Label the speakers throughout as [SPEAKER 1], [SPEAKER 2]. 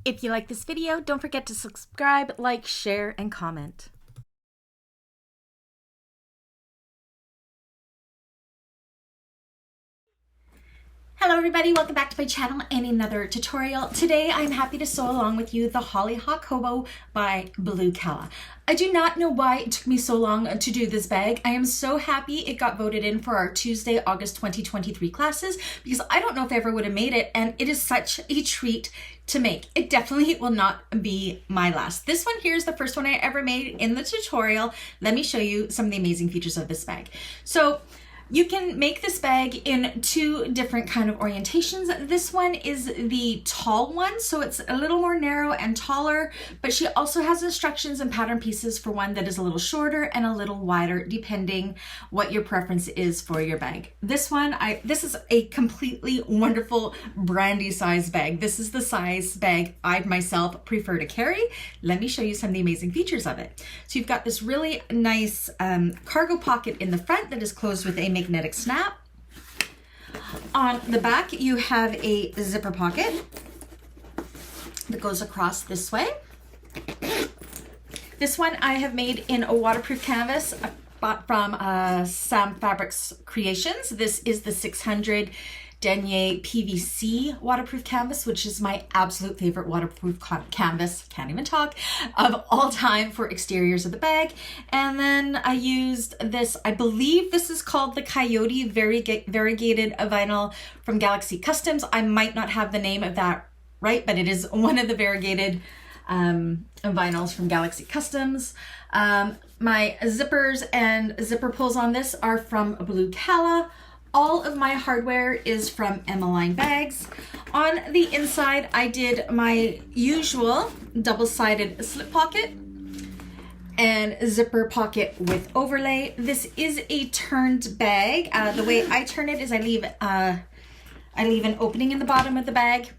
[SPEAKER 1] If you like this video, don't forget to subscribe, like, share, and comment. Hello everybody, welcome back to my channel and another tutorial. Today I'm happy to sew along with you the Hollyhock Hobo by Calla. I do not know why it took me so long to do this bag. I am so happy it got voted in for our Tuesday, August 2023 classes because I don't know if I ever would have made it, and it is such a treat to make. It definitely will not be my last. This one here is the first one I ever made in the tutorial. Let me show you some of the amazing features of this bag. So you can make this bag in two different kind of orientations. This one is the tall one, so it's a little more narrow and taller, but she also has instructions and pattern pieces for one that is a little shorter and a little wider, depending what your preference is for your bag. This one, this is a completely wonderful Brandy size bag. This is the size bag I myself prefer to carry. Let me show you some of the amazing features of it. So you've got this really nice cargo pocket in the front that is closed with a magnetic snap. On the back you have a zipper pocket that goes across this way. This one I have made in a waterproof canvas bought from Sam Fabrics Creations. This is the 600 denier PVC waterproof canvas, which is my absolute favorite waterproof canvas, can't even talk, of all time for exteriors of the bag. And then I used this, I believe this is called the Coyote variegated vinyl from Galaxy Customs. I might not have the name of that right, but it is one of the variegated vinyls from Galaxy Customs. My zippers and zipper pulls on this are from Calla. All of my hardware is from Emmaline bags. On the inside, I did my usual double-sided slip pocket and zipper pocket with overlay. This is a turned bag. The way I turn it is I leave an opening in the bottom of the bag,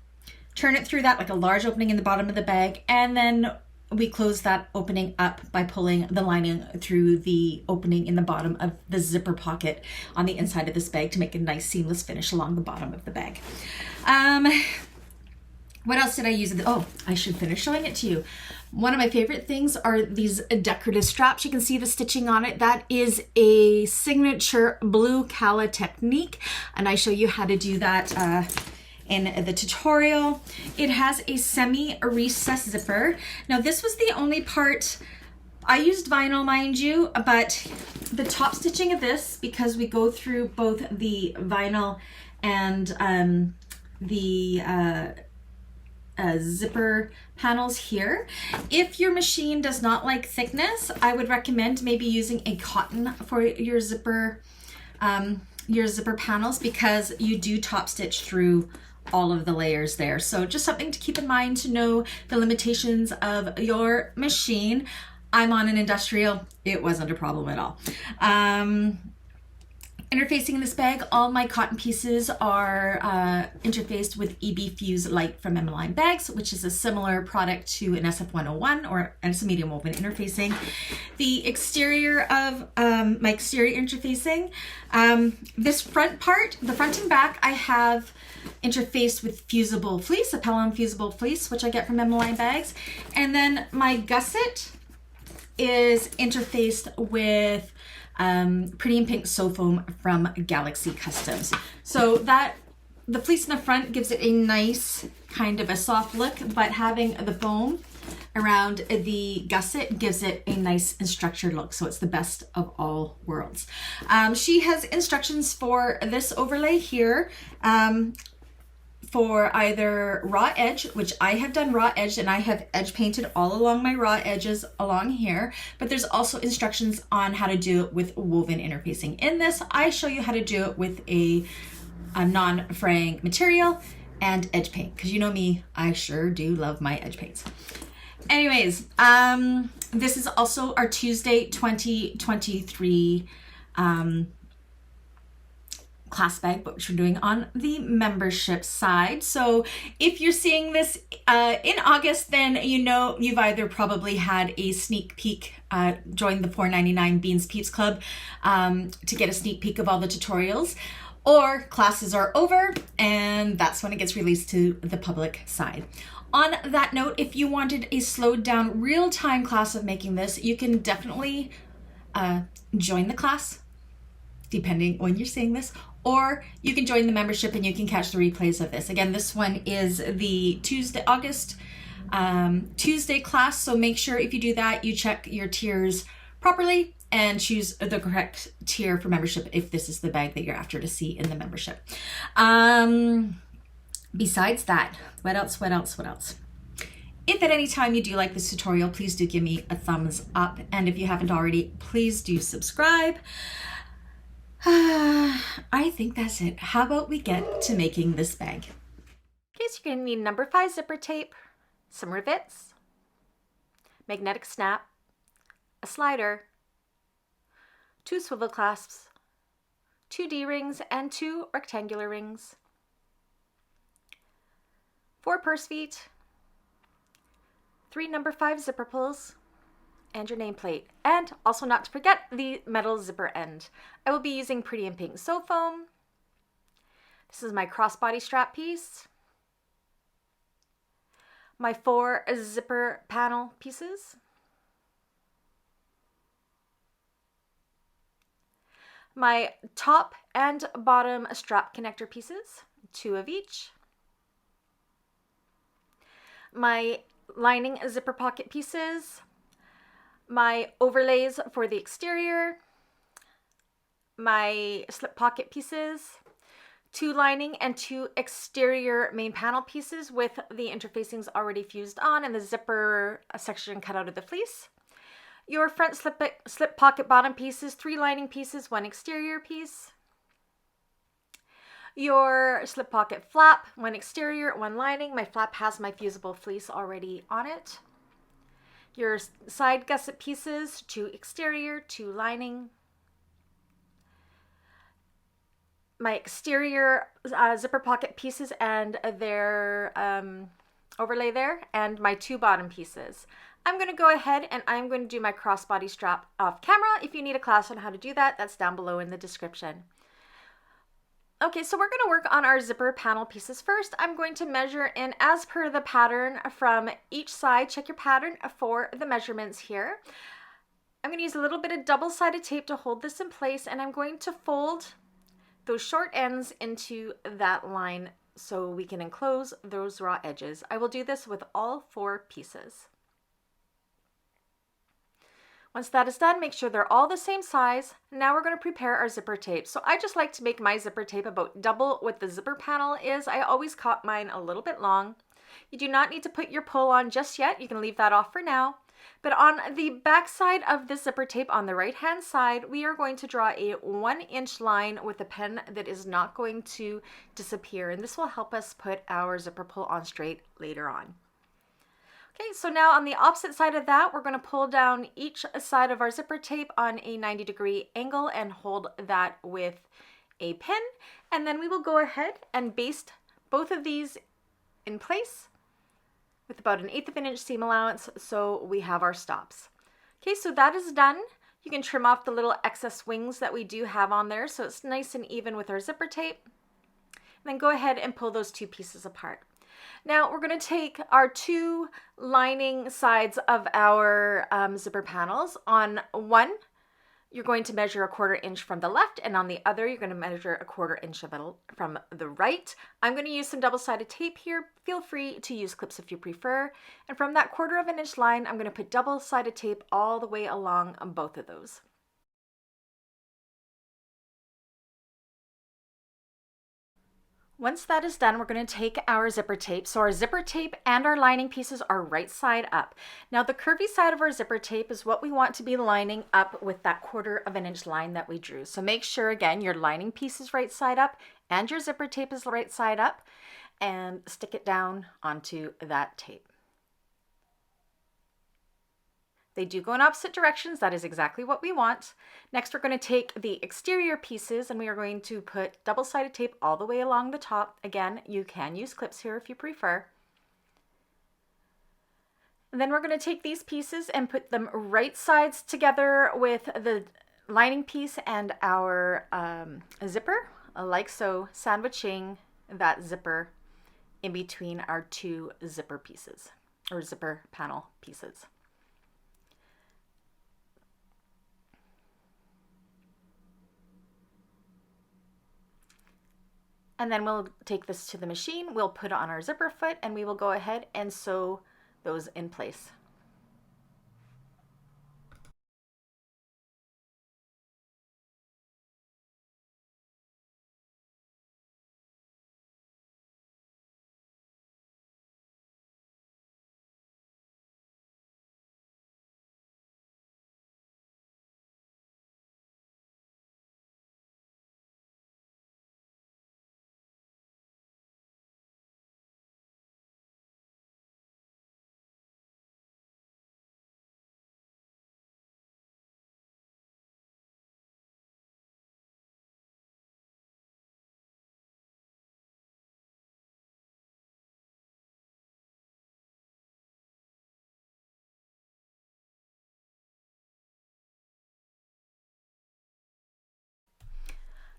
[SPEAKER 1] turn it through that like a large opening in the bottom of the bag, and then we close that opening up by pulling the lining through the opening in the bottom of the zipper pocket on the inside of this bag to make a nice seamless finish along the bottom of the bag. What else did I use? Oh, I should finish showing it to you. One of my favorite things are these decorative straps. You can see the stitching on it. That is a signature Calla technique, and I show you how to do that in the tutorial. It has a semi-recessed zipper. Now this was the only part, I used vinyl mind you, but the top stitching of this, because we go through both the vinyl and the zipper panels here. If your machine does not like thickness, I would recommend maybe using a cotton for your zipper panels, because you do top stitch through all of the layers there. So just something to keep in mind, to know the limitations of your machine. I'm on an industrial, it wasn't a problem at all. Interfacing this bag, all my cotton pieces are interfaced with EB Fuse Light from Emmaline Bags, which is a similar product to an SF101 or it's a medium woven interfacing. The exterior of my exterior interfacing, this front part, the front and back, I have interfaced with fusible fleece, a Pelham fusible fleece, which I get from Emmaline Bags. And then my gusset is interfaced with Pretty in Pink Sew Foam from Galaxy Customs. So that the fleece in the front gives it a nice kind of a soft look, but having the foam around the gusset gives it a nice and structured look. So it's the best of all worlds. She has instructions for this overlay here. For either raw edge, which I have done raw edge, and I have edge painted all along my raw edges along here, but there's also instructions on how to do it with woven interfacing. In this, I show you how to do it with a non-fraying material and edge paint, because you know me, I sure do love my edge paints. Anyways, this is also our Tuesday 2023 class bag, which we're doing on the membership side. So if you're seeing this in August, then you know you've either probably had a sneak peek, join the $4.99 Beans Peeps Club to get a sneak peek of all the tutorials, or classes are over and that's when it gets released to the public side. On that note, if you wanted a slowed down real-time class of making this, you can definitely join the class, depending when you're seeing this, or you can join the membership and you can catch the replays of this. Again, this one is the August Tuesday class, so make sure if you do that, you check your tiers properly and choose the correct tier for membership if this is the bag that you're after to see in the membership. Besides that, what else? If at any time you do like this tutorial, please do give me a thumbs up. And if you haven't already, please do subscribe. I think that's it. How about we get to making this bag?
[SPEAKER 2] Okay, so you're gonna need number 5 zipper tape, some rivets, magnetic snap, a slider, 2 swivel clasps, 2 D-rings and 2 rectangular rings, 4 purse feet, 3 number 5 zipper pulls, and your nameplate. And also not to forget the metal zipper end. I will be using Pretty in Pink Sew Foam. This is my crossbody strap piece, my 4 zipper panel pieces, my top and bottom strap connector pieces, 2 of each, my lining zipper pocket pieces, my overlays for the exterior, my slip pocket pieces, 2 lining and 2 exterior main panel pieces with the interfacings already fused on and the zipper section cut out of the fleece, your front slip pocket bottom pieces, 3 lining pieces, 1 exterior piece, your slip pocket flap, 1 exterior, 1 lining. My flap has my fusible fleece already on it. Your side gusset pieces, 2 exterior, 2 lining. My exterior zipper pocket pieces and their overlay there, and my 2 bottom pieces. I'm going to go ahead and I'm going to do my crossbody strap off camera. If you need a class on how to do that, that's down below in the description. Okay, so we're going to work on our zipper panel pieces first. I'm going to measure in as per the pattern from each side. Check your pattern for the measurements here. I'm going to use a little bit of double-sided tape to hold this in place, and I'm going to fold those short ends into that line so we can enclose those raw edges. I will do this with all 4 pieces. Once that is done, make sure they're all the same size. Now we're going to prepare our zipper tape. So I just like to make my zipper tape about double what the zipper panel is. I always cut mine a little bit long. You do not need to put your pull on just yet. You can leave that off for now. But on the back side of the zipper tape on the right hand side, we are going to draw a 1-inch line with a pen that is not going to disappear. And this will help us put our zipper pull on straight later on. Okay, so now on the opposite side of that, we're going to pull down each side of our zipper tape on a 90-degree angle and hold that with a pin. And then we will go ahead and baste both of these in place with about 1/8 of an inch seam allowance so we have our stops. Okay, so that is done. You can trim off the little excess wings that we do have on there so it's nice and even with our zipper tape. And then go ahead and pull those 2 pieces apart. Now we're going to take our 2 lining sides of our zipper panels. On one, you're going to measure 1/4 inch from the left, and on the other, you're going to measure 1/4 inch from the right. I'm going to use some double-sided tape here. Feel free to use clips if you prefer. And from that 1/4 of an inch line, I'm going to put double-sided tape all the way along on both of those. Once that is done, we're going to take our zipper tape. So our zipper tape and our lining pieces are right side up. Now the curvy side of our zipper tape is what we want to be lining up with that 1/4 of an inch line that we drew. So make sure again your lining piece is right side up and your zipper tape is right side up, and stick it down onto that tape. They do go in opposite directions. That is exactly what we want. Next, we're going to take the exterior pieces and we are going to put double-sided tape all the way along the top. Again, you can use clips here if you prefer. And then we're going to take these pieces and put them right sides together with the lining piece and our zipper, like so, sandwiching that zipper in between our two zipper pieces or zipper panel pieces. And then we'll take this to the machine, we'll put on our zipper foot, and we will go ahead and sew those in place.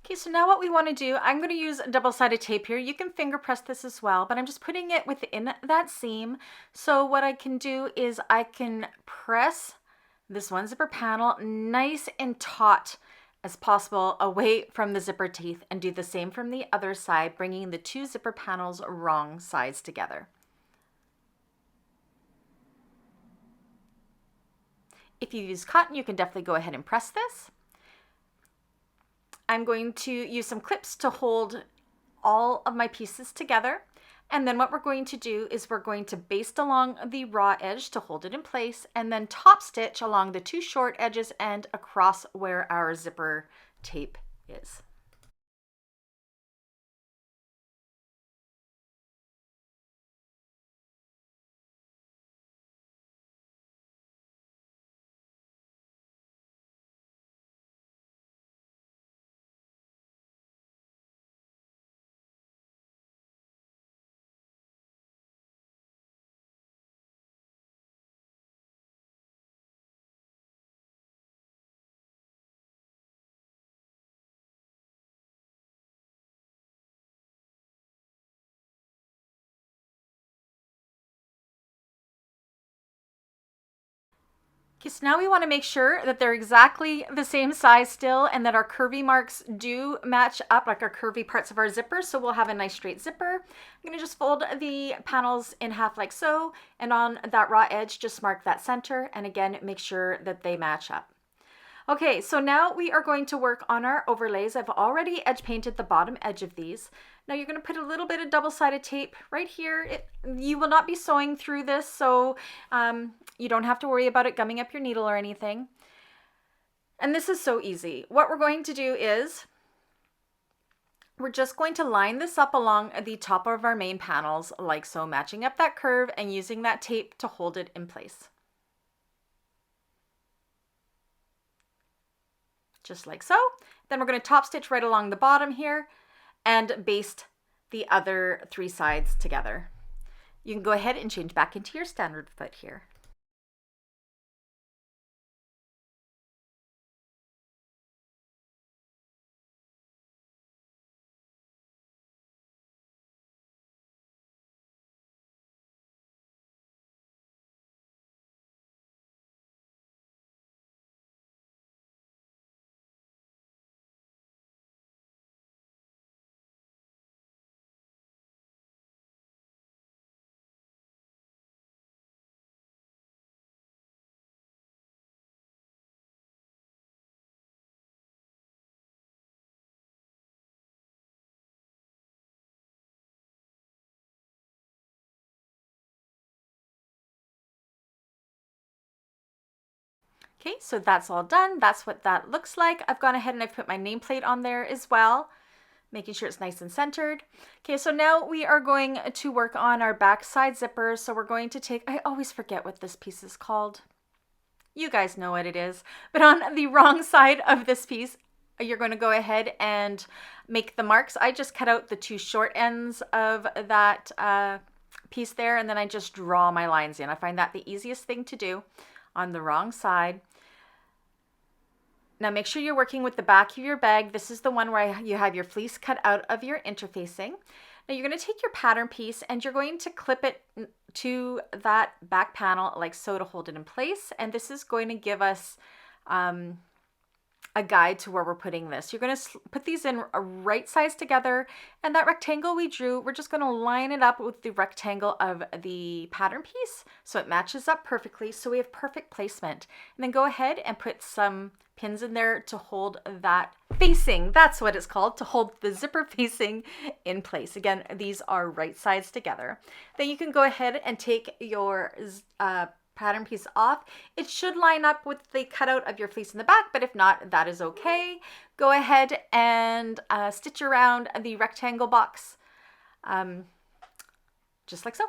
[SPEAKER 2] Okay, so now what we want to do, I'm going to use double-sided tape here. You can finger press this as well, but I'm just putting it within that seam. So what I can do is I can press this one zipper panel nice and taut as possible away from the zipper teeth, and do the same from the other side, bringing the two zipper panels wrong sides together. If you use cotton, you can definitely go ahead and press this. I'm going to use some clips to hold all of my pieces together. And then what we're going to do is we're going to baste along the raw edge to hold it in place, and then top stitch along the two short edges and across where our zipper tape is. Okay, so now we want to make sure that they're exactly the same size still, and that our curvy marks do match up, like our curvy parts of our zipper, so we'll have a nice straight zipper. I'm going to just fold the panels in half like so, and on that raw edge just mark that center, and again make sure that they match up. Okay, so now we are going to work on our overlays. I've already edge painted the bottom edge of these. Now you're going to put a little bit of double-sided tape right here. You will not be sewing through this, so you don't have to worry about it gumming up your needle or anything. And this is so easy. What we're going to do is we're just going to line this up along the top of our main panels like so, matching up that curve and using that tape to hold it in place. Just like so. Then we're going to top stitch right along the bottom here and baste the other three sides together. You can go ahead and change back into your standard foot here. Okay, so that's all done. That's what that looks like. I've gone ahead and I've put my nameplate on there as well, making sure it's nice and centered. Okay, so now we are going to work on our back side zippers. So we're going to take, I always forget what this piece is called. You guys know what it is. But on the wrong side of this piece, you're going to go ahead and make the marks. I just cut out the two short ends of that piece there, and then I just draw my lines in. I find that the easiest thing to do on the wrong side. Now make sure you're working with the back of your bag. This is the one where you have your fleece cut out of your interfacing. Now you're going to take your pattern piece and you're going to clip it to that back panel like so to hold it in place. And this is going to give us a guide to where we're putting this. You're going to put these in a right size together, and that rectangle we drew, we're just going to line it up with the rectangle of the pattern piece so it matches up perfectly, so we have perfect placement. And then go ahead and put some pins in there to hold that facing, that's what it's called, to hold the zipper facing in place. Again, these are right sides together. Then you can go ahead and take your pattern piece off. It should line up with the cutout of your fleece in the back, but if not, that is okay. Go ahead and stitch around the rectangle box, just like so.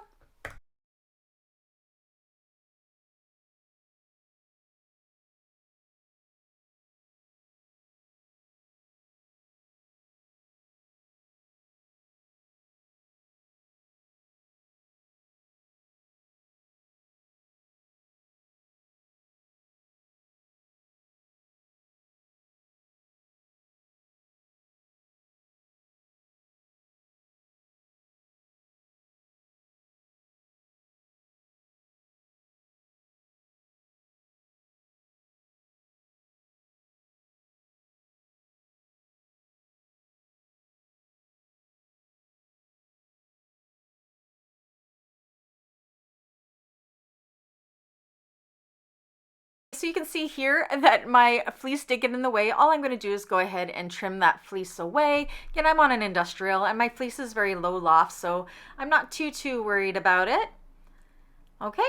[SPEAKER 2] So you can see here that my fleece did get in the way. All I'm going to do is go ahead and trim that fleece away. Again, I'm on an industrial and my fleece is very low loft, so I'm not too worried about it. Okay.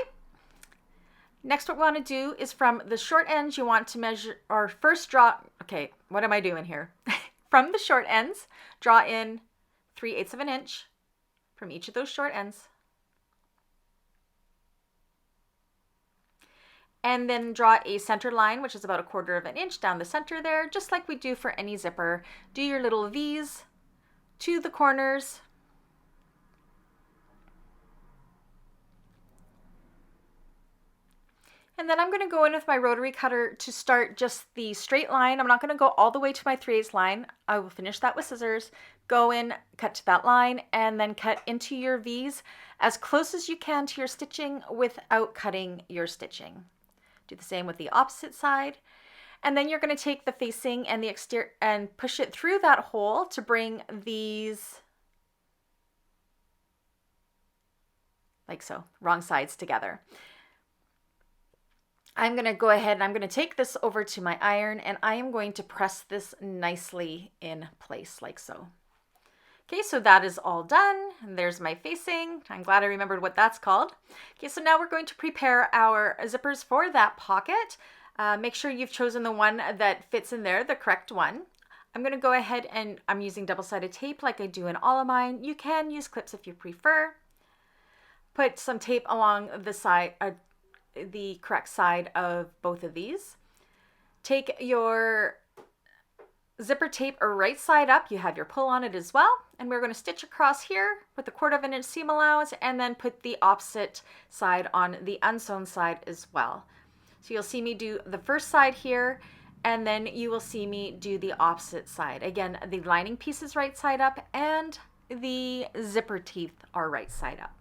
[SPEAKER 2] Next, what we want to do is from the short ends, you want to measure or first draw. Okay, what am I doing here? From the short ends, draw in 3/8 of an inch from each of those short ends. And then draw a center line, which is about 1/4 of an inch down the center there, just like we do for any zipper. Do your little V's to the corners. And then I'm going to go in with my rotary cutter to start just the straight line. I'm not going to go all the way to my 3/8 line. I will finish that with scissors. Go in, cut to that line, and then cut into your V's as close as you can to your stitching without cutting your stitching. Do the same with the opposite side. And then you're going to take the facing and the exterior and push it through that hole to bring these, like so, wrong sides together. I'm going to go ahead and I'm going to take this over to my iron and I am going to press this nicely in place like so. Okay, so that is all done. And there's my facing. I'm glad I remembered what that's called. Okay, so now we're going to prepare our zippers for that pocket. Make sure you've chosen the one that fits in there, the correct one. I'm going to go ahead and I'm using double-sided tape like I do in all of mine. You can use clips if you prefer. Put some tape along the side, the correct side of both of these. Take your zipper tape right side up. You have your pull on it as well. And we're going to stitch across here with a 1/4 of an inch seam allowance and then put the opposite side on the unsewn side as well. So you'll see me do the first side here and then you will see me do the opposite side. Again, the lining piece is right side up and the zipper teeth are right side up.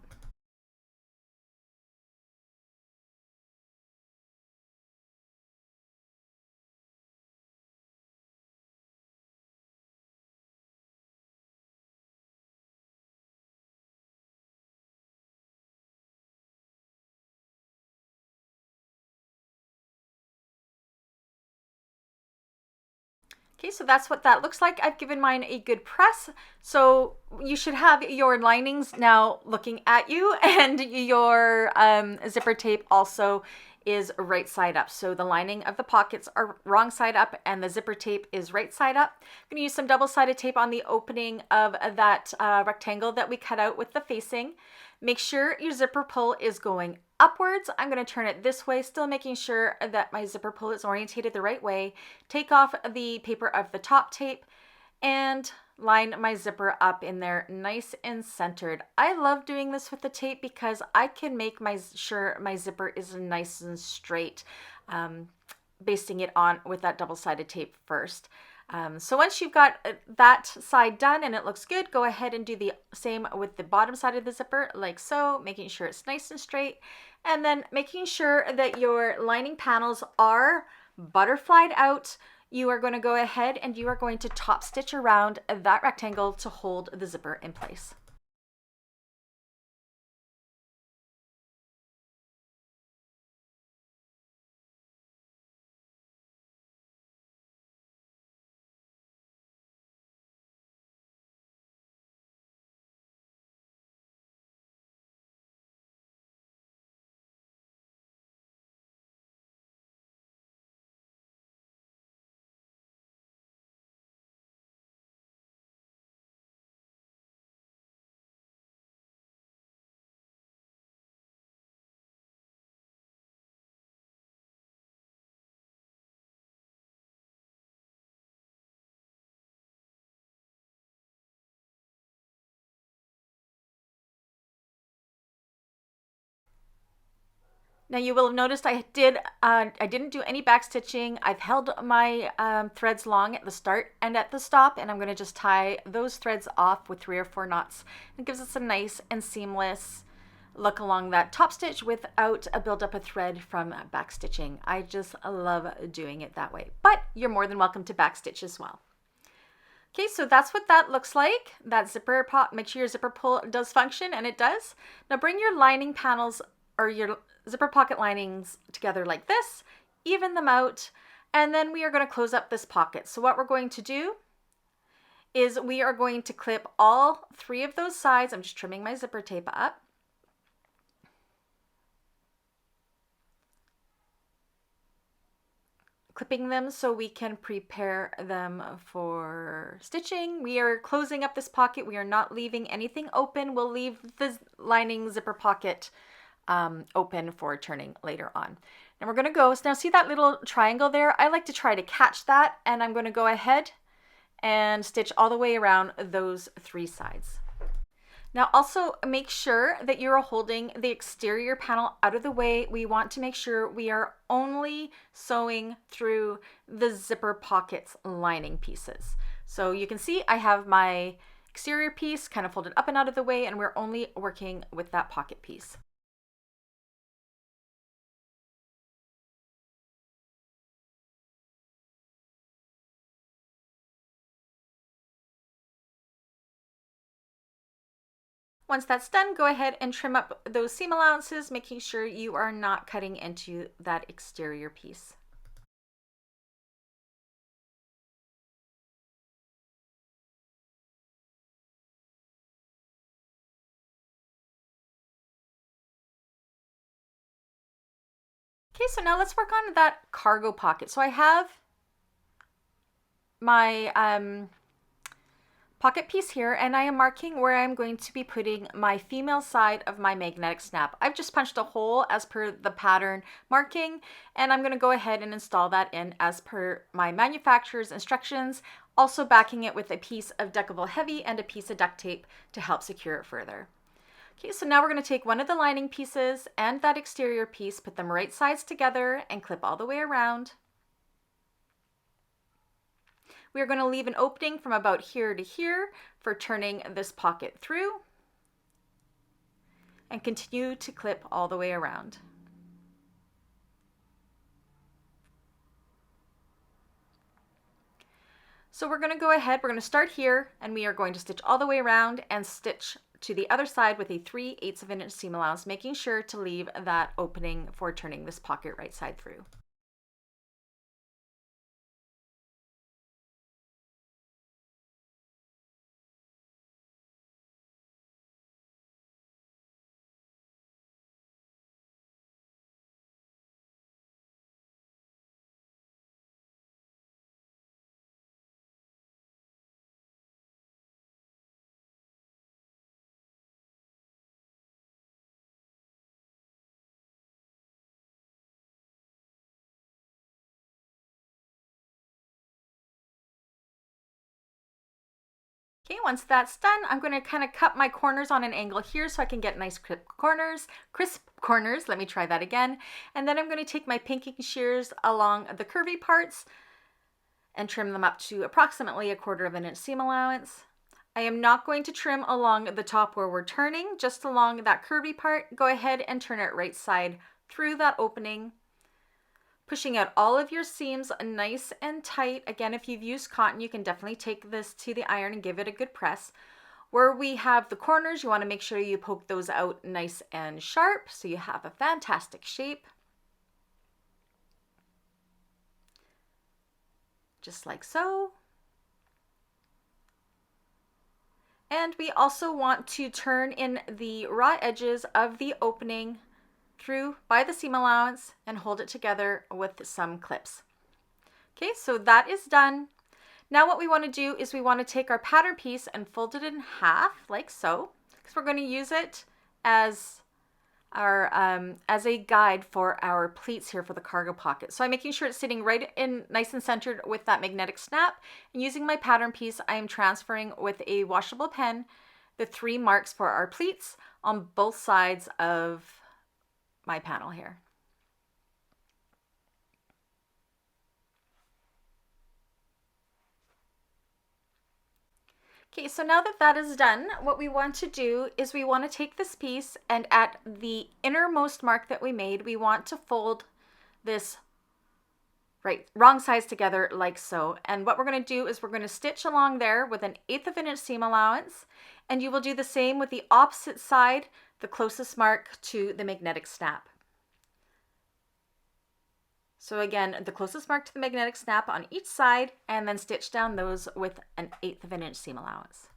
[SPEAKER 2] Okay, so that's what that looks like. I've given mine a good press. So you should have your linings now looking at you and your zipper tape also is right side up. So the lining of the pockets are wrong side up and the zipper tape is right side up. I'm going to use some double-sided tape on the opening of that rectangle that we cut out with the facing. Make sure your zipper pull is going upwards. I'm going to turn it this way, still making sure that my zipper pull is orientated the right way. Take off the paper of the top tape and line my zipper up in there nice and centered. I love doing this with the tape because I can make sure my zipper is nice and straight, basting it on with that double-sided tape first. So once you've got that side done and it looks good, go ahead and do the same with the bottom side of the zipper, like so, making sure it's nice and straight, and then making sure that your lining panels are butterflied out. You are going to go ahead and you are going to top stitch around that rectangle to hold the zipper in place. Now you will have noticed I didn't do any back stitching. I've held my threads long at the start and at the stop, and I'm going to just tie those threads off with 3 or 4 knots. It gives us a nice and seamless look along that top stitch without a buildup of thread from back stitching. I just love doing it that way, but you're more than welcome to back stitch as well. Okay, so that's what that looks like. That zipper pop, make sure your zipper pull does function, and it does. Now bring your lining panels or your zipper pocket linings together like this, even them out, and then we are going to close up this pocket. So what we're going to do is we are going to clip all 3 of those sides. I'm just trimming my zipper tape up. Clipping them so we can prepare them for stitching. We are closing up this pocket. We are not leaving anything open. We'll leave the lining zipper pocket open for turning later on. And we're going to go, so now see that little triangle there? I like to try to catch that, and I'm going to go ahead and stitch all the way around those 3 sides. Now also make sure that you're holding the exterior panel out of the way. We want to make sure we are only sewing through the zipper pockets lining pieces. So you can see I have my exterior piece kind of folded up and out of the way, and we're only working with that pocket piece. Once that's done, go ahead and trim up those seam allowances, making sure you are not cutting into that exterior piece. Okay, so now let's work on that cargo pocket. So I have my pocket piece here, and I am marking where I'm going to be putting my female side of my magnetic snap. I've just punched a hole as per the pattern marking, and I'm going to go ahead and install that in as per my manufacturer's instructions, also backing it with a piece of Decovil Heavy and a piece of duct tape to help secure it further. Okay, so now we're going to take one of the lining pieces and that exterior piece, put them right sides together, and clip all the way around. We are going to leave an opening from about here to here for turning this pocket through, and continue to clip all the way around. So we're going to go ahead, we're going to start here, and we are going to stitch all the way around and stitch to the other side with a 3/8 of an inch seam allowance, making sure to leave that opening for turning this pocket right side through. Okay, once that's done, I'm going to kind of cut my corners on an angle here so I can get nice crisp corners. Let me try that again. And then I'm going to take my pinking shears along the curvy parts and trim them up to approximately 1/4 inch seam allowance. I am not going to trim along the top where we're turning, just along that curvy part. Go ahead and turn it right side through that opening, pushing out all of your seams nice and tight. Again, if you've used cotton, you can definitely take this to the iron and give it a good press. Where we have the corners, you want to make sure you poke those out nice and sharp so you have a fantastic shape. Just like so. And we also want to turn in the raw edges of the opening through by the seam allowance and hold it together with some clips. Okay, so that is done. Now what we want to do is we want to take our pattern piece and fold it in half like so, because we're going to use it as our as a guide for our pleats here for the cargo pocket. So I'm making sure it's sitting right in nice and centered with that magnetic snap, and using my pattern piece I am transferring with a washable pen the 3 marks for our pleats on both sides of my panel here. Okay, so now that that is done, what we want to do is we want to take this piece, and at the innermost mark that we made, we want to fold this wrong sides together like so. And what we're going to do is we're going to stitch along there with an 1/8 inch seam allowance, and you will do the same with the opposite side, the closest mark to the magnetic snap. So again, the closest mark to the magnetic snap on each side, and then stitch down those with an 1/8 inch seam allowance.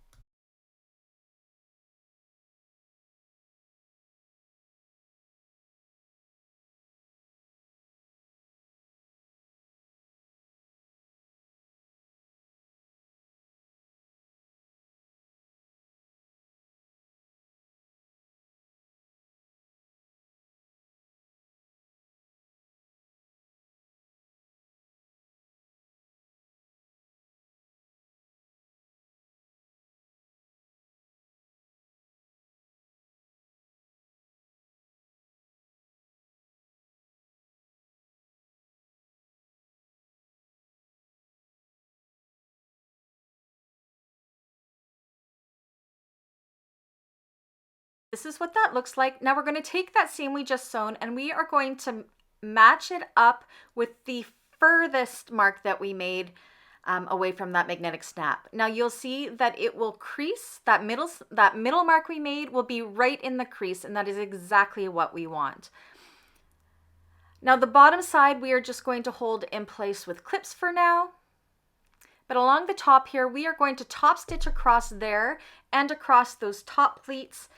[SPEAKER 2] This is what that looks like. Now we're going to take that seam we just sewn and we are going to match it up with the furthest mark that we made away from that magnetic snap. Now you'll see that it will crease, that middle mark we made will be right in the crease, and that is exactly what we want. Now the bottom side we are just going to hold in place with clips for now. But along the top here, we are going to top stitch across there and across those top pleats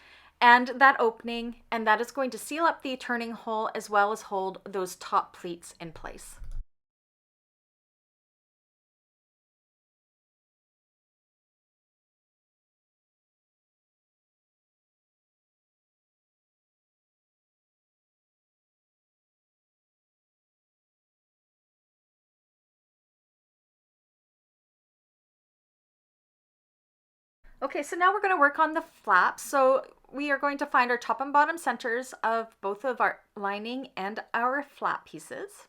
[SPEAKER 2] and that opening, and that is going to seal up the turning hole as well as hold those top pleats in place. Okay, so now we're going to work on the flaps. So we are going to find our top and bottom centers of both of our lining and our flap pieces.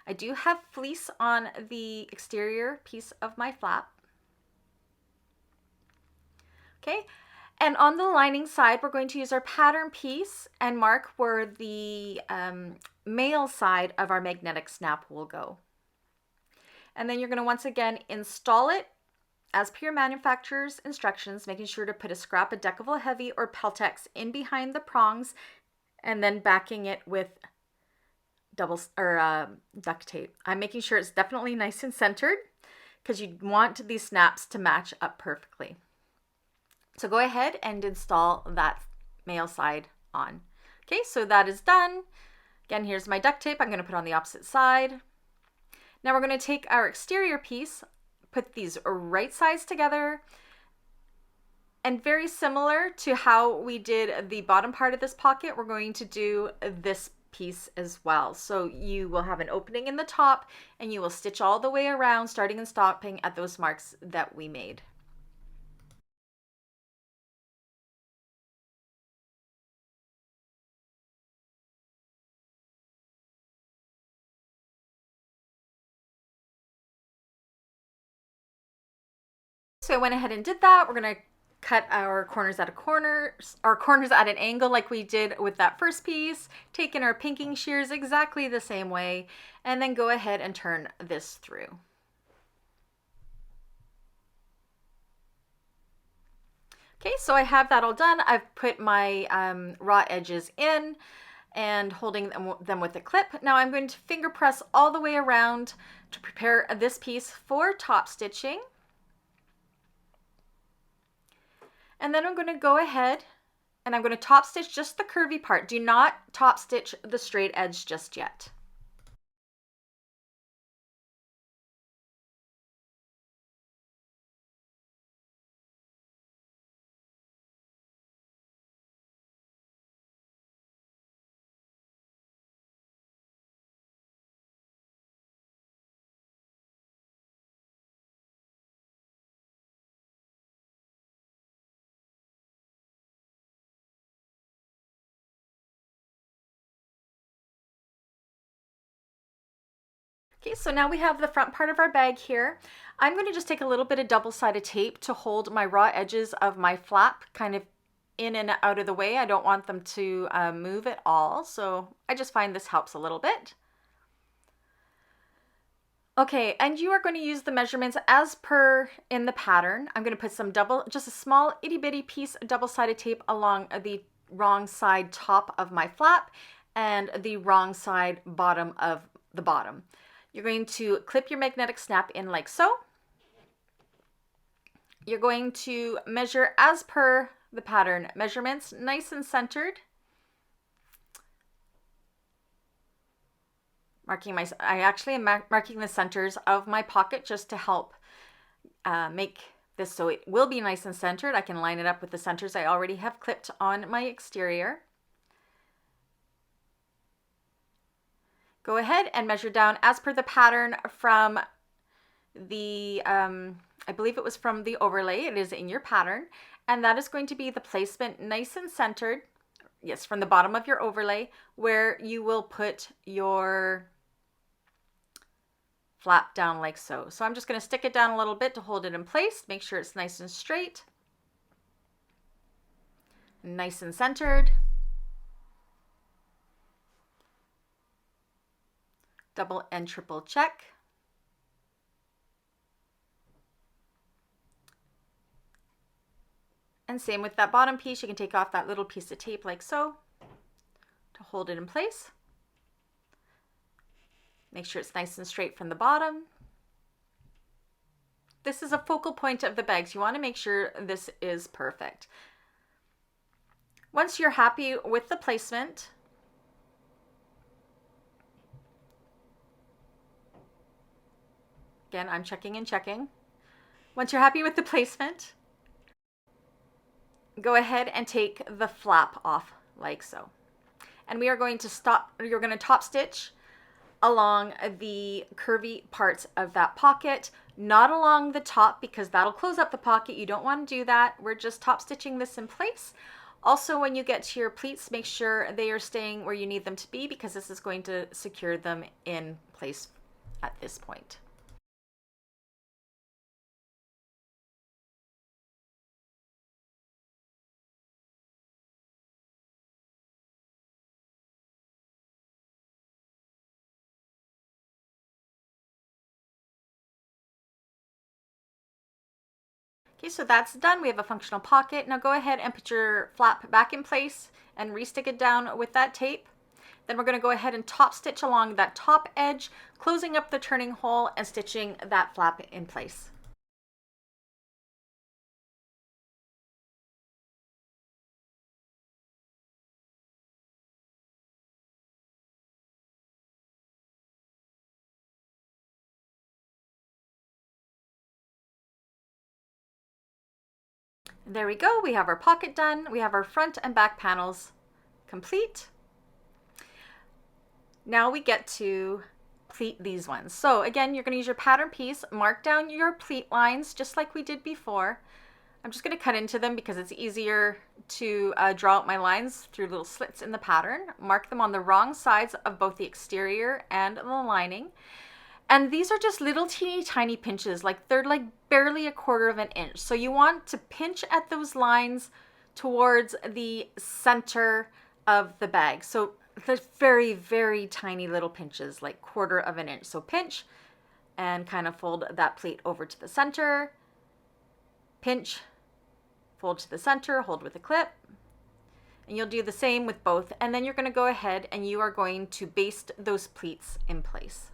[SPEAKER 2] I do have fleece on the exterior piece of my flap. Okay, and on the lining side, we're going to use our pattern piece and mark where the male side of our magnetic snap will go. And then you're going to once again install it as per your manufacturer's instructions, making sure to put a scrap of Decovil Heavy or Peltex in behind the prongs, and then backing it with duct tape. I'm making sure it's definitely nice and centered because you want these snaps to match up perfectly. So go ahead and install that male side on. Okay, so that is done. Again, here's my duct tape. I'm going to put on the opposite side. Now we're going to take our exterior piece, put these right sides together, and very similar to how we did the bottom part of this pocket, we're going to do this piece as well. So you will have an opening in the top and you will stitch all the way around, starting and stopping at those marks that we made. So I went ahead and did that. We're gonna cut our corners at an angle like we did with that first piece, taking our pinking shears exactly the same way, and then go ahead and turn this through. Okay, so I have that all done. I've put my raw edges in and holding them with a clip. Now I'm going to finger press all the way around to prepare this piece for top stitching. And then I'm going to go ahead and I'm going to top stitch just the curvy part. Do not top stitch the straight edge just yet. Okay, so now we have the front part of our bag here. I'm going to just take a little bit of double-sided tape to hold my raw edges of my flap kind of in and out of the way. I don't want them to move at all, so I just find this helps a little bit. Okay, and you are going to use the measurements as per in the pattern. I'm going to put some just a small itty bitty piece of double-sided tape along the wrong side top of my flap and the wrong side bottom of the bottom. You're going to clip your magnetic snap in like so. You're going to measure as per the pattern measurements, nice and centered. I actually am marking the centers of my pocket just to help make this so it will be nice and centered. I can line it up with the centers I already have clipped on my exterior. Go ahead and measure down as per the pattern from the, I believe it was from the overlay. It is in your pattern. And that is going to be the placement nice and centered. Yes, from the bottom of your overlay where you will put your flap down like so. So I'm just going to stick it down a little bit to hold it in place. Make sure it's nice and straight. Nice and centered. Double and triple check. And same with that bottom piece. You can take off that little piece of tape like so to hold it in place. Make sure it's nice and straight from the bottom. This is a focal point of the bags. You want to make sure this is perfect. Once you're happy with the placement, again, I'm checking and checking. Once you're happy with the placement, go ahead and take the flap off like so. And we are going to you're going to top stitch along the curvy parts of that pocket, not along the top because that'll close up the pocket. You don't want to do that. We're just top stitching this in place. Also, when you get to your pleats, make sure they are staying where you need them to be because this is going to secure them in place at this point. Okay, so that's done. We have a functional pocket. Now go ahead and put your flap back in place and re-stick it down with that tape. Then we're going to go ahead and top stitch along that top edge, closing up the turning hole and stitching that flap in place. There we go. We have our pocket done. We have our front and back panels complete. Now we get to pleat these ones. So again, you're going to use your pattern piece, mark down your pleat lines just like we did before. I'm just going to cut into them because it's easier to draw out my lines through little slits in the pattern. Mark them on the wrong sides of both the exterior and the lining. And these are just little teeny tiny pinches, like they're like barely 1/4 of an inch. So you want to pinch at those lines towards the center of the bag. So the very, very tiny little pinches, like 1/4 of an inch. So pinch and kind of fold that pleat over to the center, pinch, fold to the center, hold with a clip. And you'll do the same with both. And then you're going to go ahead and you are going to baste those pleats in place.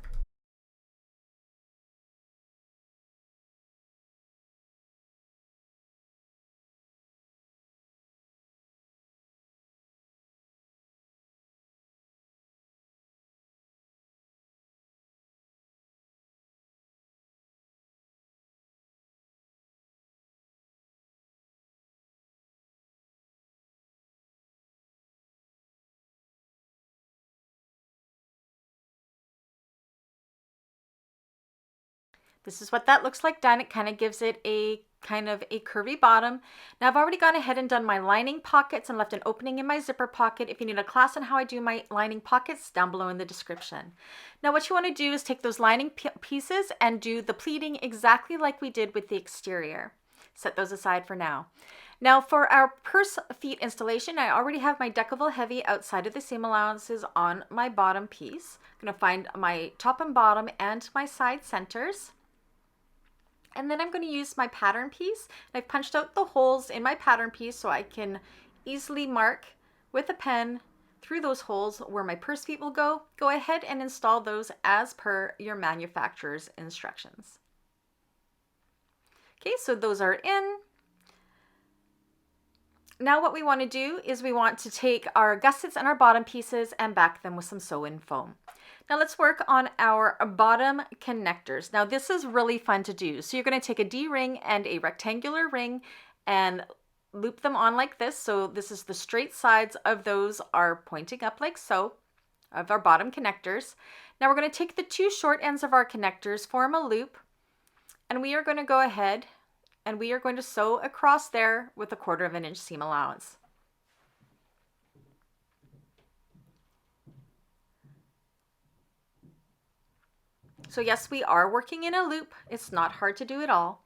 [SPEAKER 2] This is what that looks like done. It kind of gives it a kind of a curvy bottom. Now I've already gone ahead and done my lining pockets and left an opening in my zipper pocket. If you need a class on how I do my lining pockets, down below in the description. Now what you want to do is take those lining pieces and do the pleating exactly like we did with the exterior. Set those aside for now. Now for our purse feet installation, I already have my Decovil Heavy outside of the seam allowances on my bottom piece. I'm going to find my top and bottom and my side centers. And then I'm going to use my pattern piece. I've punched out the holes in my pattern piece so I can easily mark with a pen through those holes where my purse feet will go. Go ahead and install those as per your manufacturer's instructions. Okay, so those are in. Now what we want to do is we want to take our gussets and our bottom pieces and back them with some sew-in foam. Now let's work on our bottom connectors. Now this is really fun to do. So you're going to take a D-ring and a rectangular ring and loop them on like this. So this is the straight sides of those are pointing up like so, of our bottom connectors. Now we're going to take the two short ends of our connectors, form a loop, and we are going to go ahead and we are going to sew across there with 1/4 of an inch seam allowance. So yes, we are working in a loop. It's not hard to do at all.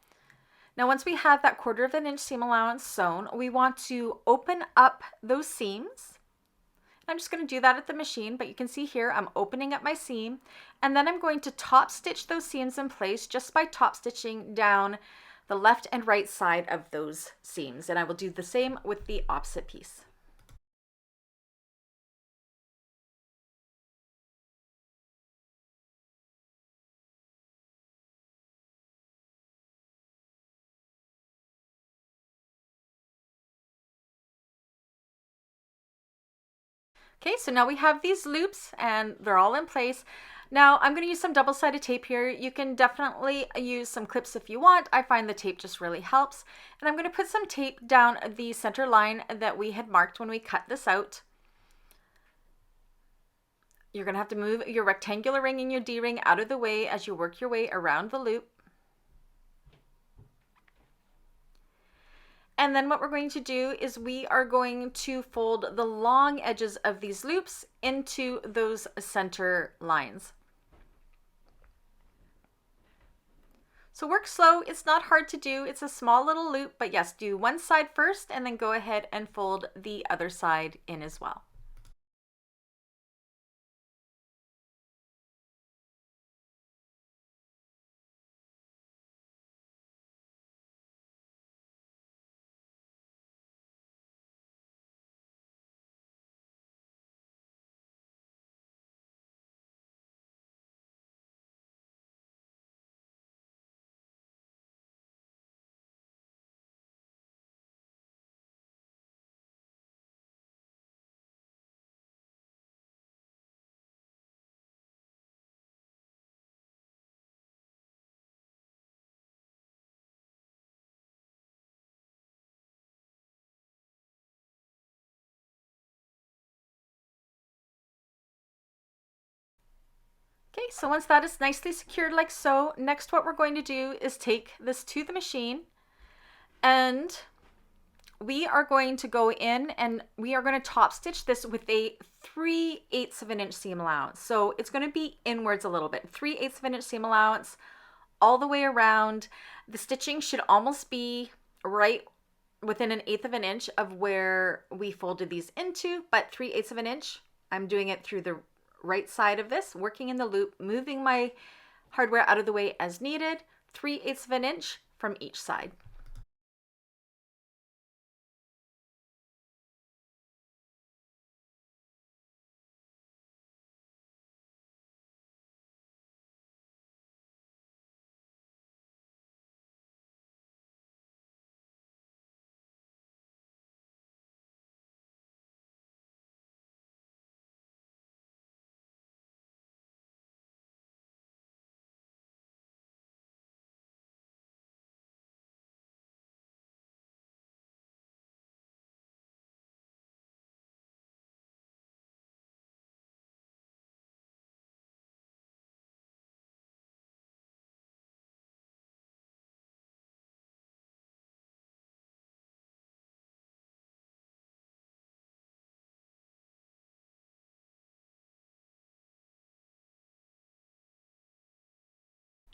[SPEAKER 2] Now, once we have that 1/4 of an inch seam allowance sewn, we want to open up those seams. I'm just going to do that at the machine, but you can see here I'm opening up my seam, and then I'm going to top stitch those seams in place just by top stitching down the left and right side of those seams. And I will do the same with the opposite piece. Okay, so now we have these loops and they're all in place. Now I'm going to use some double-sided tape here. You can definitely use some clips if you want. I find the tape just really helps. And I'm going to put some tape down the center line that we had marked when we cut this out. You're going to have to move your rectangular ring and your D-ring out of the way as you work your way around the loop. And then what we're going to do is we are going to fold the long edges of these loops into those center lines. So work slow, it's not hard to do, it's a small little loop, but yes, do one side first and then go ahead and fold the other side in as well. Okay, so once that is nicely secured like so, next what we're going to do is take this to the machine and we are going to go in and we are going to top stitch this with a 3/8 of an inch seam allowance. So it's going to be inwards a little bit, 3/8 of an inch seam allowance all the way around. The stitching should almost be right within 1/8 of an inch of where we folded these into, but 3/8 of an inch. I'm doing it through the right side of this, working in the loop, moving my hardware out of the way as needed, 3/8 of an inch from each side.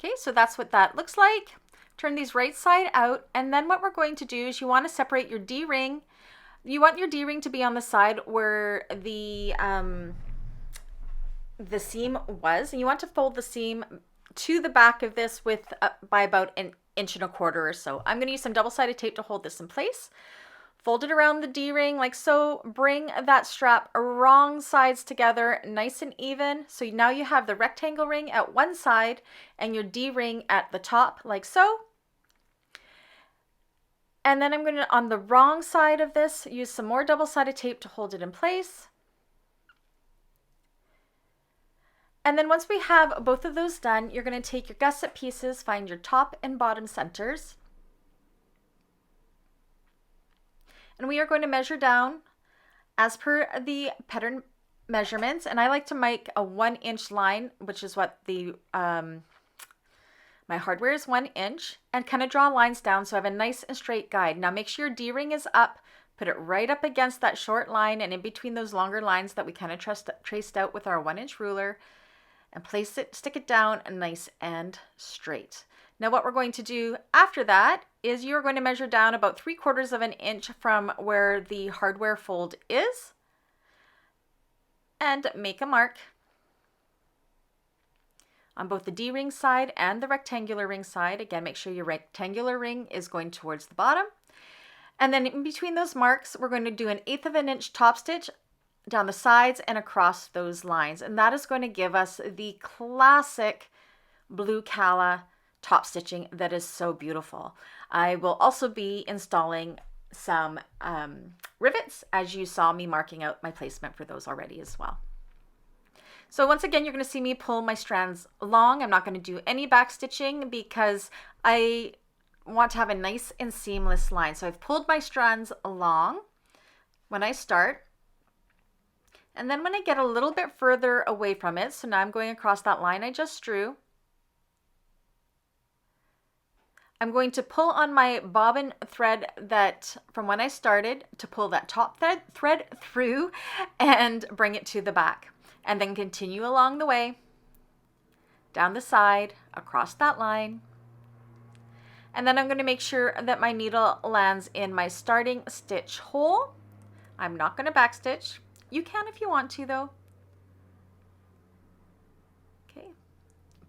[SPEAKER 2] Okay, so that's what that looks like. Turn these right side out, and then what we're going to do is you want to separate your D-ring. You want your D-ring to be on the side where the seam was, and you want to fold the seam to the back of this with by about 1.25 inches or so. I'm going to use some double-sided tape to hold this in place. Fold it around the D-ring like so. Bring that strap wrong sides together nice and even. So now you have the rectangle ring at one side and your D-ring at the top like so. And then I'm going to, on the wrong side of this, use some more double-sided tape to hold it in place. And then once we have both of those done, you're going to take your gusset pieces, find your top and bottom centers. And we are going to measure down as per the pattern measurements. And I like to make a 1-inch line, which is what the my hardware is 1 inch, and kind of draw lines down so I have a nice and straight guide. Now make sure your D-ring is up, put it right up against that short line and in between those longer lines that we kind of traced out with our 1-inch ruler, and place it, stick it down nice and straight. Now what we're going to do after that is you're going to measure down about 3/4 of an inch from where the hardware fold is and make a mark on both the D-ring side and the rectangular ring side. Again, make sure your rectangular ring is going towards the bottom. And then in between those marks, we're going to do 1/8 of an inch top stitch down the sides and across those lines. And that is going to give us the classic blue Calla top stitching that is so beautiful. I will also be installing some rivets, as you saw me marking out my placement for those already as well. So once again, you're going to see me pull my strands along. I'm not going to do any back stitching because I want to have a nice and seamless line. So I've pulled my strands along when I start. And then when I get a little bit further away from it, so now I'm going across that line I just drew, I'm going to pull on my bobbin thread that from when I started to pull that top thread through and bring it to the back. And then continue along the way, down the side, across that line. And then I'm going to make sure that my needle lands in my starting stitch hole. I'm not going to backstitch. You can if you want to though. Okay.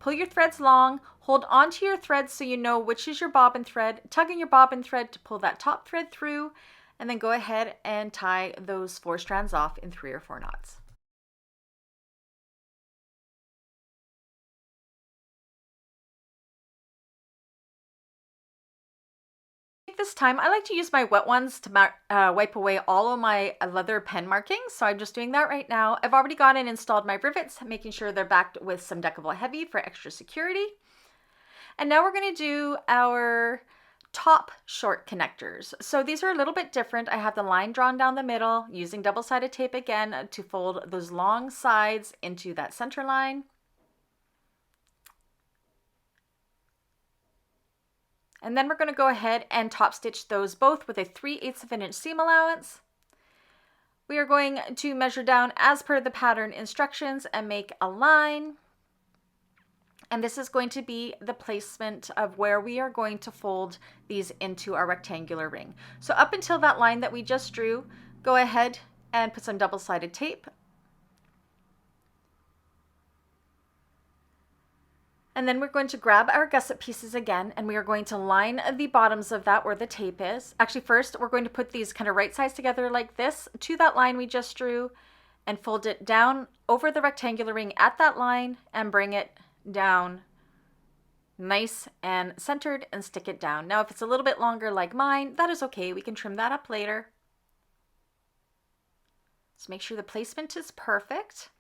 [SPEAKER 2] Pull your threads long, hold onto your threads so you know which is your bobbin thread. Tug in your bobbin thread to pull that top thread through, and then go ahead and tie those 4 strands off in 3 or 4 knots. This time I like to use my wet ones to wipe away all of my leather pen markings, so I'm just doing that right now. I've already gone and installed my rivets, making sure they're backed with some Decovil Heavy for extra security. And now we're going to do our top short connectors. So these are a little bit different. I have the line drawn down the middle using double-sided tape again to fold those long sides into that center line. And then we're going to go ahead and top stitch those both with a 3/8 of an inch seam allowance. We are going to measure down as per the pattern instructions and make a line. And this is going to be the placement of where we are going to fold these into our rectangular ring. So up until that line that we just drew, go ahead and put some double-sided tape. And then we're going to grab our gusset pieces again, and we are going to line the bottoms of that where the tape is. Actually, first, we're going to put these kind of right sides together like this to that line we just drew and fold it down over the rectangular ring at that line and bring it down nice and centered and stick it down. Now, if it's a little bit longer like mine, that is okay. We can trim that up later. So make sure the placement is perfect.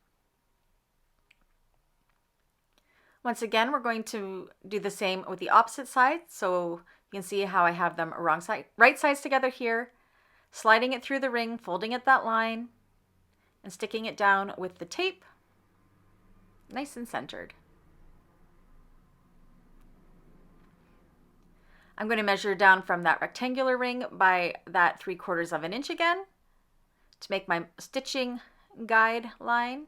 [SPEAKER 2] Once again, we're going to do the same with the opposite side. So you can see how I have them right sides together here, sliding it through the ring, folding it that line, and sticking it down with the tape, nice and centered. I'm going to measure down from that rectangular ring by that 3/4 of an inch again to make my stitching guideline.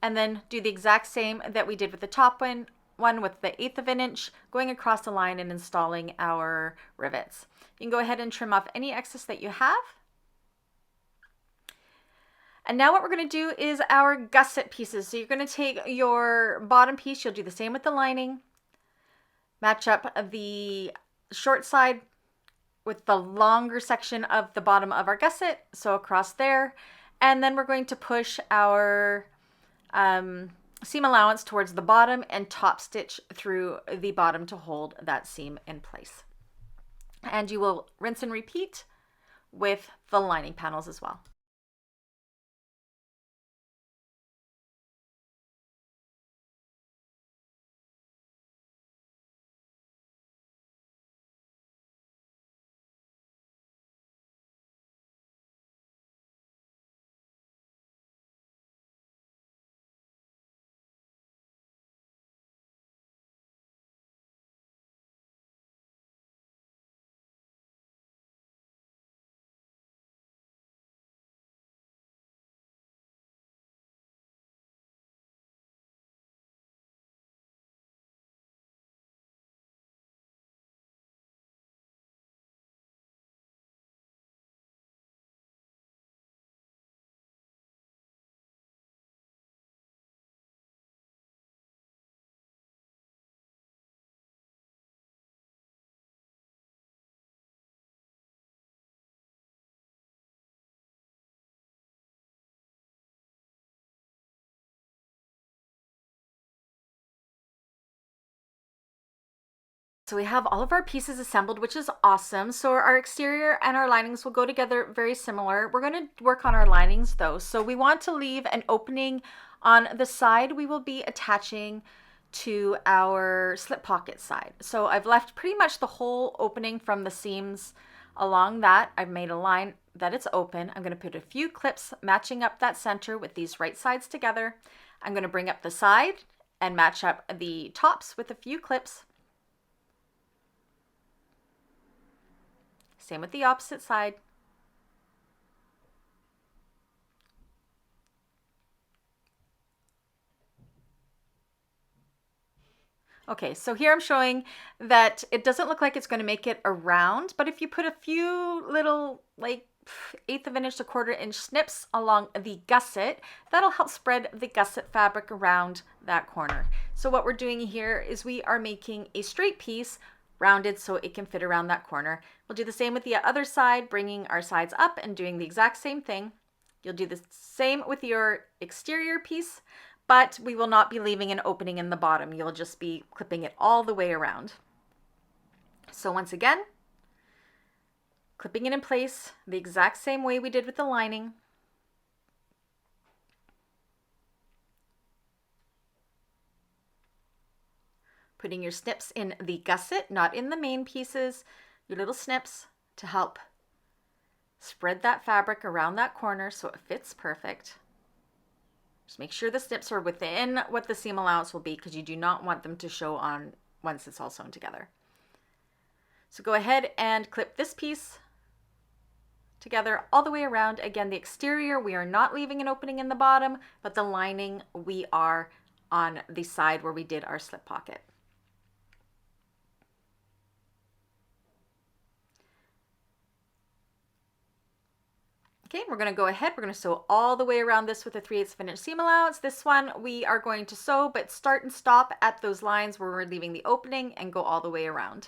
[SPEAKER 2] And then do the exact same that we did with the top one with the 1/8 of an inch, going across the line and installing our rivets. You can go ahead and trim off any excess that you have. And now what we're going to do is our gusset pieces. So you're going to take your bottom piece, you'll do the same with the lining, match up the short side with the longer section of the bottom of our gusset, so across there. And then we're going to push our seam allowance towards the bottom and top stitch through the bottom to hold that seam in place. And you will rinse and repeat with the lining panels as well. So we have all of our pieces assembled, which is awesome. So our exterior and our linings will go together very similar. We're going to work on our linings though. So we want to leave an opening on the side we will be attaching to our slip pocket side. So I've left pretty much the whole opening from the seams along that. I've made a line that it's open. I'm going to put a few clips matching up that center with these right sides together. I'm going to bring up the side and match up the tops with a few clips. Same with the opposite side. Okay, so here I'm showing that it doesn't look like it's going to make it around, but if you put a few little like 1/8 of an inch to 1/4 inch snips along the gusset, that'll help spread the gusset fabric around that corner. So what we're doing here is we are making a straight piece rounded so it can fit around that corner. We'll do the same with the other side, bringing our sides up and doing the exact same thing. You'll do the same with your exterior piece, but we will not be leaving an opening in the bottom. You'll just be clipping it all the way around. So once again, clipping it in place the exact same way we did with the lining. Putting your snips in the gusset, not in the main pieces, your little snips to help spread that fabric around that corner so it fits perfect. Just make sure the snips are within what the seam allowance will be because you do not want them to show on once it's all sewn together. So go ahead and clip this piece together all the way around. Again, the exterior, we are not leaving an opening in the bottom, but the lining, we are on the side where we did our slip pocket. Okay, we're going to go ahead, we're going to sew all the way around this with a 3/8 inch seam allowance. This one we are going to sew, but start and stop at those lines where we're leaving the opening and go all the way around.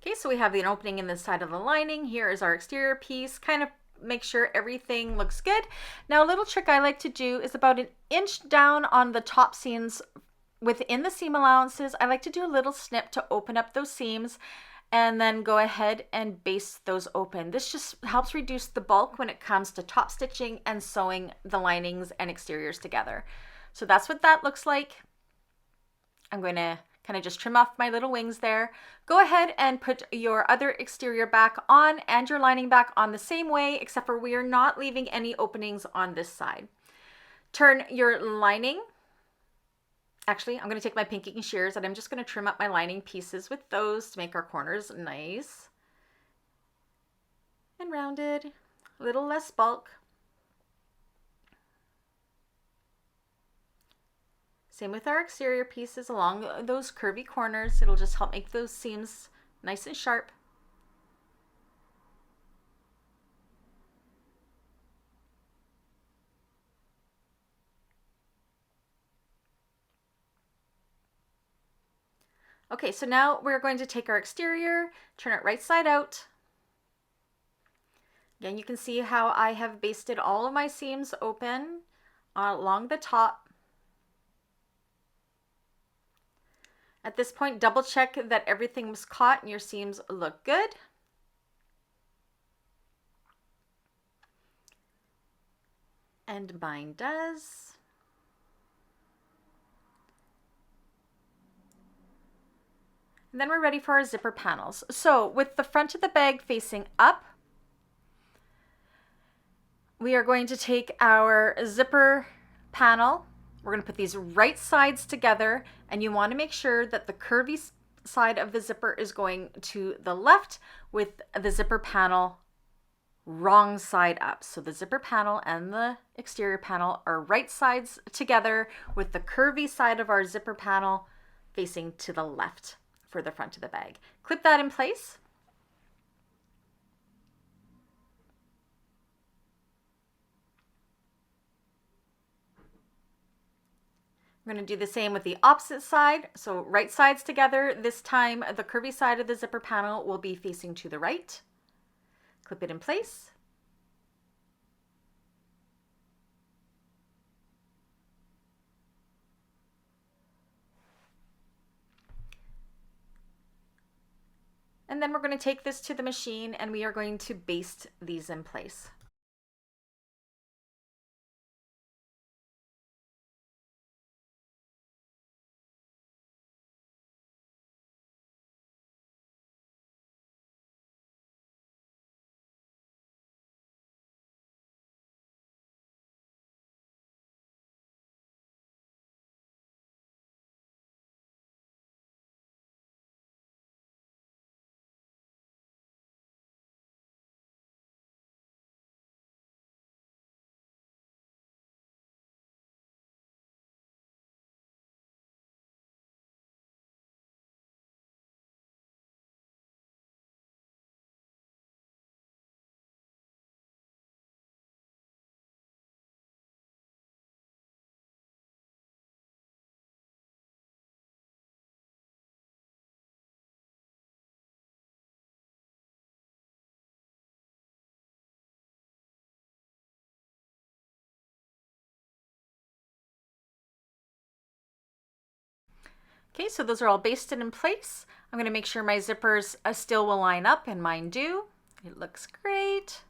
[SPEAKER 2] Okay, so we have an opening in the side of the lining. Here is our exterior piece. Kind of make sure everything looks good. Now, a little trick I like to do is about 1 inch down on the top seams within the seam allowances. I like to do a little snip to open up those seams and then go ahead and baste those open. This just helps reduce the bulk when it comes to top stitching and sewing the linings and exteriors together. So that's what that looks like. I'm going to kind of just trim off my little wings there. Go ahead and put your other exterior back on and your lining back on the same way, except for we are not leaving any openings on this side. Turn your lining. Actually, I'm going to take my pinking shears and I'm just going to trim up my lining pieces with those to make our corners nice and rounded, a little less bulk. Same with our exterior pieces along those curvy corners. It'll just help make those seams nice and sharp. Okay, so now we're going to take our exterior, turn it right side out. Again, you can see how I have basted all of my seams open along the top. At this point, double check that everything was caught and your seams look good. And mine does. And then we're ready for our zipper panels. So with the front of the bag facing up, we are going to take our zipper panel. We're going to put these right sides together, and you want to make sure that the curvy side of the zipper is going to the left with the zipper panel wrong side up. So the zipper panel and the exterior panel are right sides together with the curvy side of our zipper panel facing to the left for the front of the bag. Clip that in place. I'm going to do the same with the opposite side. So right sides together. This time the curvy side of the zipper panel will be facing to the right. Clip it in place. And then we're going to take this to the machine and we are going to baste these in place. Okay, so those are all basted in place. I'm going to make sure my zippers still will line up, and mine do. It looks great.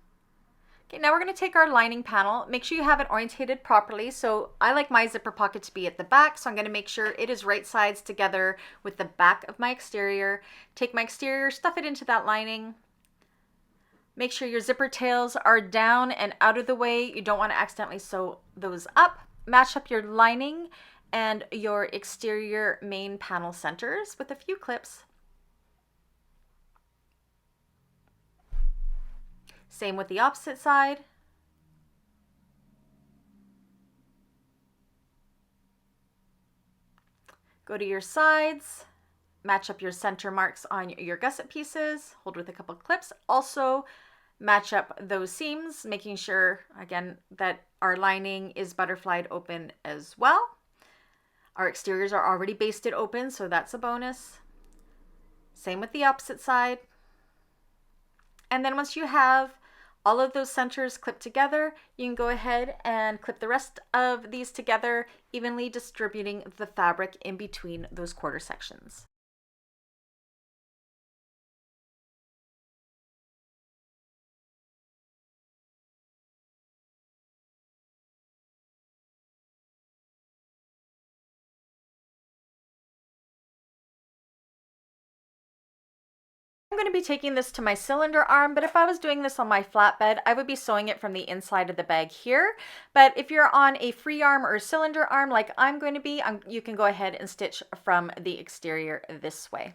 [SPEAKER 2] Okay, now we're going to take our lining panel. Make sure you have it orientated properly. So I like my zipper pocket to be at the back, so I'm going to make sure it is right sides together with the back of my exterior. Take my exterior, stuff it into that lining. Make sure your zipper tails are down and out of the way. You don't want to accidentally sew those up. Match up your lining and your exterior main panel centers with a few clips. Same with the opposite side. Go to your sides, match up your center marks on your gusset pieces, hold with a couple clips. Also match up those seams, making sure, again, that our lining is butterflied open as well. Our exteriors are already basted open, so that's a bonus. Same with the opposite side. And then once you have all of those centers clipped together, you can go ahead and clip the rest of these together, evenly distributing the fabric in between those quarter sections. I'm going to be taking this to my cylinder arm, but if I was doing this on my flatbed, I would be sewing it from the inside of the bag here. But if you're on a free arm or cylinder arm like I'm going to be, you can go ahead and stitch from the exterior this way.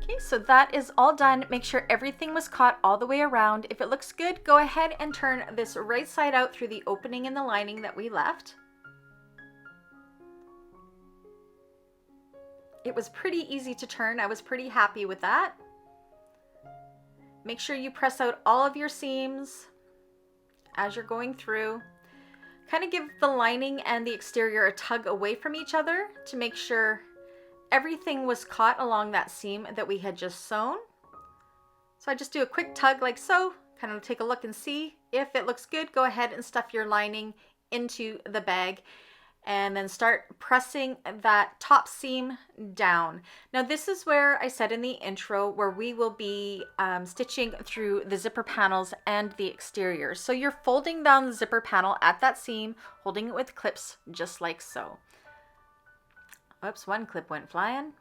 [SPEAKER 2] Okay, so that is all done. Make sure everything was caught all the way around. If it looks good, go ahead and turn this right side out through the opening in the lining that we left. It was pretty easy to turn. I was pretty happy with that. Make sure you press out all of your seams as you're going through. Kind of give the lining and the exterior a tug away from each other to make sure everything was caught along that seam that we had just sewn. So I just do a quick tug like so, kind of take a look and see. If it looks good, go ahead and stuff your lining into the bag and then start pressing that top seam down. Now this is where I said in the intro where we will be stitching through the zipper panels and the exterior. So you're folding down the zipper panel at that seam, holding it with clips just like so. Oops, one clip went flying.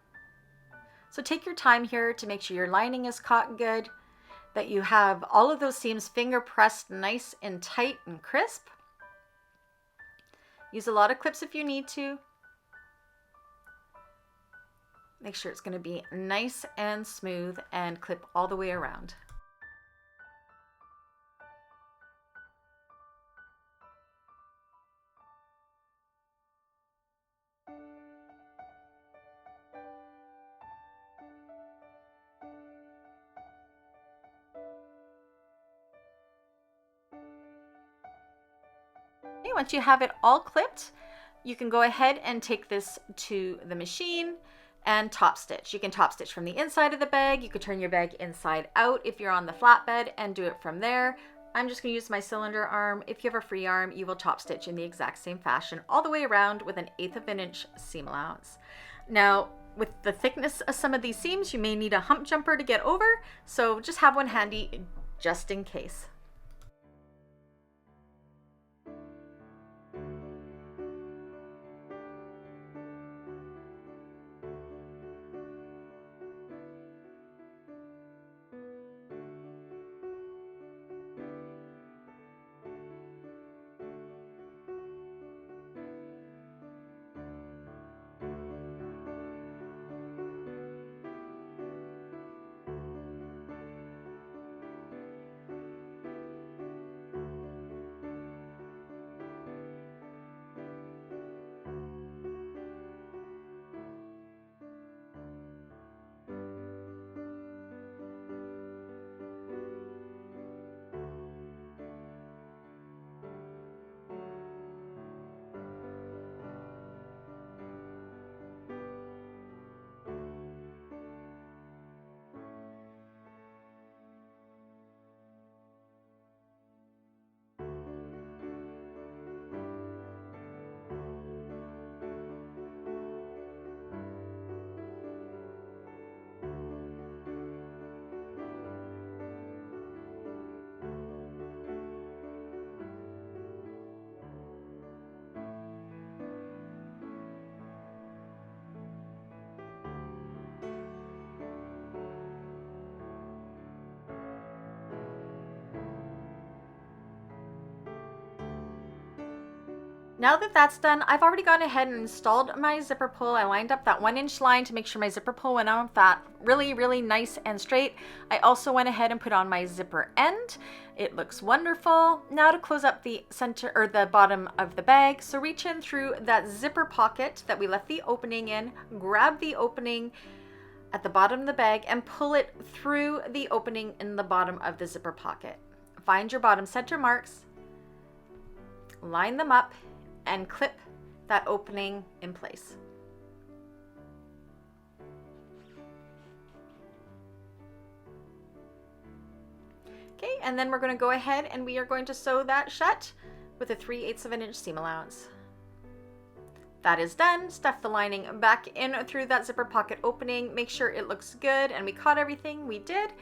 [SPEAKER 2] So take your time here to make sure your lining is caught good, that you have all of those seams finger pressed nice and tight and crisp. Use a lot of clips if you need to. Make sure it's going to be nice and smooth and clip all the way around. Okay, once you have it all clipped, you can go ahead and take this to the machine and top stitch. You can top stitch from the inside of the bag. You could turn your bag inside out if you're on the flatbed and do it from there. I'm just going to use my cylinder arm. If you have a free arm, you will top stitch in the exact same fashion all the way around with an 1/8 of an inch seam allowance. Now, with the thickness of some of these seams, you may need a hump jumper to get over, so just have one handy just in case. Now that that's done, I've already gone ahead and installed my zipper pull. I lined up that 1-inch line to make sure my zipper pull went on that really nice and straight. I also went ahead and put on my zipper end. It looks wonderful. Now to close up the center or the bottom of the bag. So reach in through that zipper pocket that we left the opening in, grab the opening at the bottom of the bag and pull it through the opening in the bottom of the zipper pocket. Find your bottom center marks, line them up, and clip that opening in place. Okay, and then we're going to go ahead and we are going to sew that shut with a 3/8 of an inch seam allowance. That is done. Stuff the lining back in through that zipper pocket opening. Make sure it looks good and we caught everything. We did.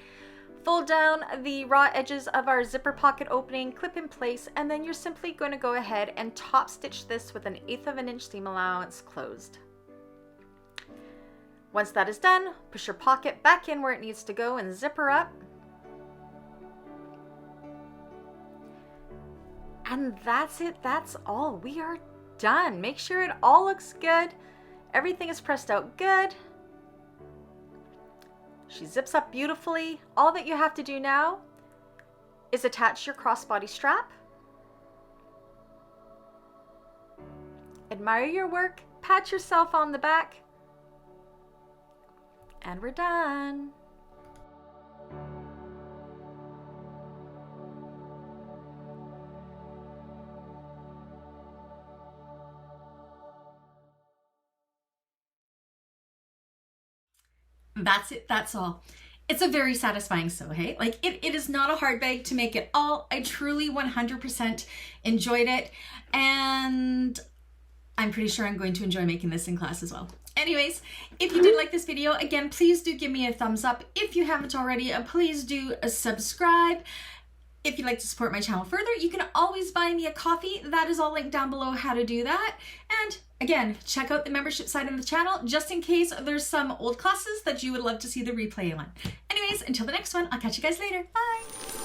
[SPEAKER 2] Fold down the raw edges of our zipper pocket opening, clip in place, and then you're simply going to go ahead and top stitch this with an 1/8 of an inch seam allowance closed. Once that is done, push your pocket back in where it needs to go and zipper up. And that's it. That's all. We are done. Make sure it all looks good. Everything is pressed out good. She zips up beautifully. All that you have to do now is attach your crossbody strap. Admire your work, pat yourself on the back, and we're done.
[SPEAKER 1] That's it, that's all. It's a very satisfying sew, hey? Like it is not a hard bag to make at all. I truly 100% enjoyed it, and I'm pretty sure I'm going to enjoy making this in class as well. Anyways, if you did like this video, again, please do give me a thumbs up. If you haven't already, please do subscribe. If you'd like to support my channel further, you can always buy me a coffee. That is all linked down below how to do that. And again, check out the membership side of the channel just in case there's some old classes that you would love to see the replay on. Anyways, until the next one, I'll catch you guys later. Bye!